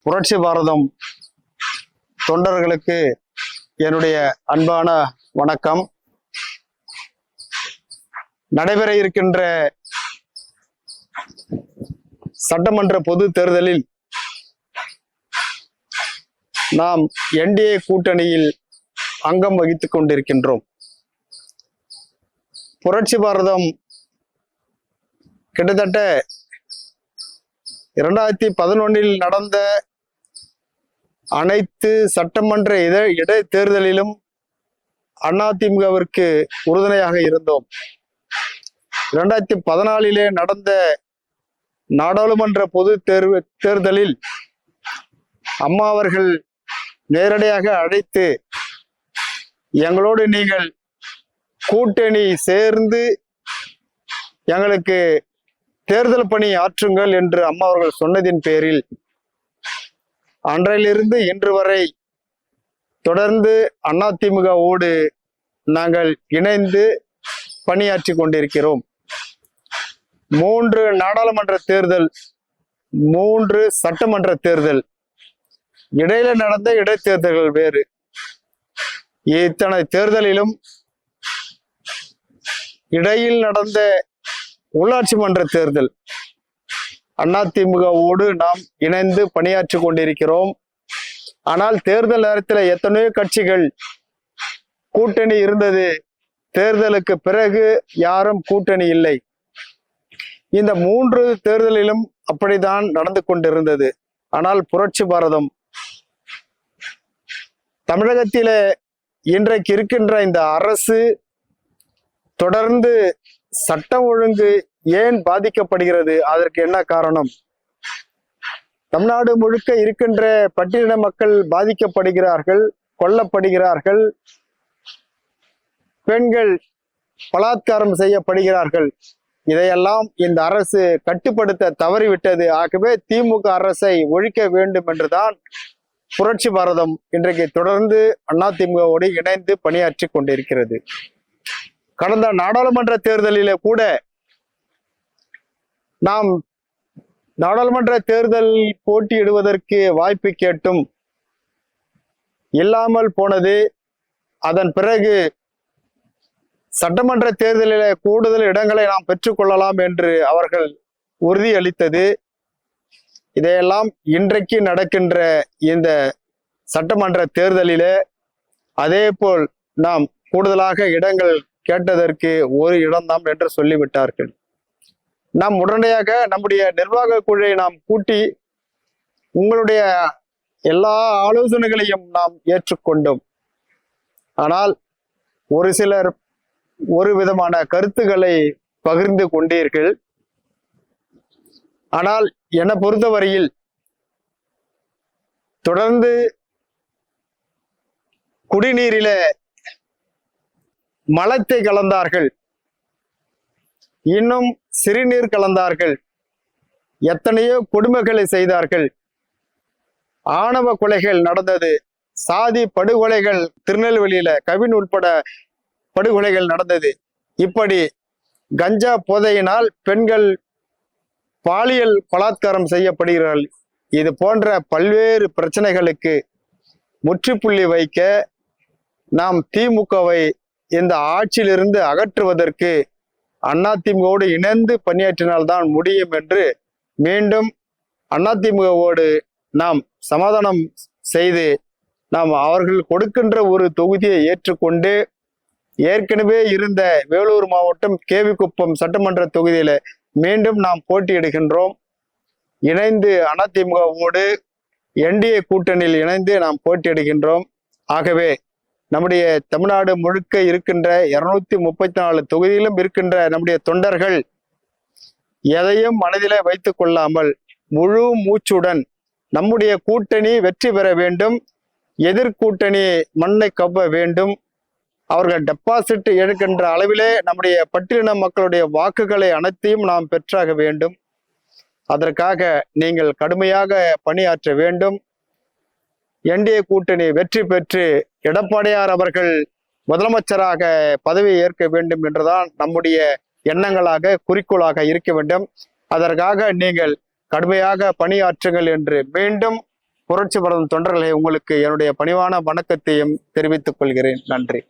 புரட்சி பாரதம் தொண்டர்களுக்கு என்னுடைய அன்பான வணக்கம். நடைபெற இருக்கின்ற சட்டமன்ற பொது தேர்தலில் நாம் என்டிஏ கூட்டணியில் அங்கம் வகித்துக் கொண்டிருக்கின்றோம். புரட்சி பாரதம் கிட்டத்தட்ட 2011 நடந்த அனைத்து சட்டமன்ற இடைத்தேர்தலிலும் அதிமுகவிற்கு உறுதுணையாக இருந்தோம். 2014 நடந்த நாடாளுமன்ற பொது தேர்தலில் அம்மா அவர்கள் நேரடியாக அழைத்து எங்களோடு நீங்கள் கூட்டணி சேர்ந்து எங்களுக்கு தேர்தல் பணி ஆற்றுங்கள் என்று அம்மா அவர்கள் சொன்னதின் பேரில் அன்றையிலிருந்து இன்று வரை தொடர்ந்து அதிமுகவோடு நாங்கள் இணைந்து பணியாற்றி கொண்டிருக்கிறோம். 3 நாடாளுமன்ற தேர்தல், 3 சட்டமன்ற தேர்தல், இடையில நடந்த இடைத்தேர்தல்கள் வேறு. இத்தனை தேர்தலிலும் இடையில் நடந்த உள்ளாட்சி மன்ற தேர்தல் அதிமுகவோடு நாம் இணைந்து பணியாற்றி கொண்டிருக்கிறோம். ஆனால் தேர்தல் நேரத்தில் எத்தனையோ கட்சிகள் கூட்டணி இருந்தது, தேர்தலுக்கு பிறகு யாரும் கூட்டணி இல்லை. இந்த 3 தேர்தலிலும் அப்படித்தான் நடந்து கொண்டிருந்தது. ஆனால் புரட்சி பாரதம் தமிழகத்திலே இன்றைக்கு இருக்கின்ற இந்த அரசு தொடர்ந்து சட்டம் ஒழுங்கு ஏன் பாதிக்கப்படுகிறது? அதற்கு என்ன காரணம்? தமிழ்நாடு முழுக்க இருக்கின்ற பட்டியலின மக்கள் பாதிக்கப்படுகிறார்கள், கொல்லப்படுகிறார்கள், பெண்கள் பலாத்காரம் செய்யப்படுகிறார்கள். இதையெல்லாம் இந்த அரசு கட்டுப்படுத்த தவறிவிட்டது. ஆகவே திமுக அரசை ஒழிக்க வேண்டும் என்றுதான் புரட்சி பாரதம் இன்றைக்கு தொடர்ந்து அதிமுகவோடு இணைந்து பணியாற்றி கொண்டிருக்கிறது. கடந்த நாடாளுமன்ற தேர்தலிலே கூட நாம் நாடாளுமன்ற தேர்தலில் போட்டியிடுவதற்கு வாய்ப்பு கேட்டும் இல்லாமல் போனது. அதன் பிறகு சட்டமன்ற தேர்தலில் கூடுதல் இடங்களை நாம் பெற்றுக்கொள்ளலாம் என்று அவர்கள் உறுதியளித்தது. இதையெல்லாம் இன்றைக்கு நடக்கின்ற இந்த சட்டமன்ற தேர்தலிலே அதே போல் நாம் கூடுதலாக இடங்கள் கேட்டதற்கு ஒரு இடம்தான் என்று சொல்லிவிட்டார்கள். நாம் உடனடியாக நம்முடைய நிர்வாக குழுவை நாம் கூட்டி உங்களுடைய எல்லா ஆலோசனைகளையும் நாம் ஏற்றுக்கொண்டோம். ஆனால் ஒரு சிலர் ஒரு விதமான கருத்துக்களை பகிர்ந்து கொண்டீர்கள். ஆனால் என்னை பொறுத்தவரையில் தொடர்ந்து குடிநீரில மலத்தை கலந்தார்கள், இன்னும் சிறுநீர் கலந்தார்கள், எத்தனையோ கொடுமைகளை செய்தார்கள், ஆணவ கொலைகள் நடந்தது, சாதி படுகொலைகள் திருநெல்வேலியில கவின் உட்பட படுகொலைகள் நடந்தது. இப்படி கஞ்சா போதையினால் பெண்கள் பாலியல் பலாத்காரம் செய்யப்படுகிறார்கள். இது போன்ற பல்வேறு பிரச்சனைகளுக்கு முற்றுப்புள்ளி வைக்க நாம் திமுகவை இந்த ஆட்சியிலிருந்து அகற்றுவதற்கு அதிமுகவோடு இணைந்து பணியாற்றினால்தான் முடியும் என்று மீண்டும் அதிமுகவோடு நாம் சமாதானம் செய்து நாம் அவர்கள் கொடுக்கின்ற ஒரு தொகுதியை ஏற்றுக்கொண்டு ஏற்கனவே இருந்த வேலூர் மாவட்டம் கேவிக்குப்பம் சட்டமன்ற தொகுதியில மீண்டும் நாம் போட்டியிடுகின்றோம். இணைந்து அதிமுகவோடு என்டிஏ கூட்டணியில் இணைந்து நாம் போட்டியிடுகின்றோம். ஆகவே நம்முடைய தமிழ்நாடு முழுக்க இருக்கின்ற 234 தொகுதியிலும் இருக்கின்ற நம்முடைய தொண்டர்கள் எதையும் மனதிலே வைத்துக் கொள்ளாமல் முழு மூச்சுடன் நம்முடைய கூட்டணி வெற்றி பெற வேண்டும், எதிர்கூட்டணி மண்ணை கவ்வ வேண்டும், அவர்கள் டெபாசிட் எடுக்கின்ற அளவிலே நம்முடைய பட்டியலின மக்களுடைய வாக்குகளை அனைத்தையும் நாம் பெற்றாக வேண்டும். அதற்காக நீங்கள் கடுமையாக பணியாற்ற வேண்டும். என்டிஏ கூட்டணி வெற்றி பெற்று எடப்பாடியார் அவர்கள் முதலமைச்சராக பதவி ஏற்க வேண்டும் என்றுதான் நம்முடைய எண்ணங்களாக குறிக்கோளாக இருக்க வேண்டும். அதற்காக நீங்கள் கடுமையாக பணியாற்றுங்கள் என்று மீண்டும் புரட்சி பரவும் தொண்டர்களே, உங்களுக்கு என்னுடைய பணிவான வணக்கத்தையும் தெரிவித்துக் கொள்கிறேன். நன்றி.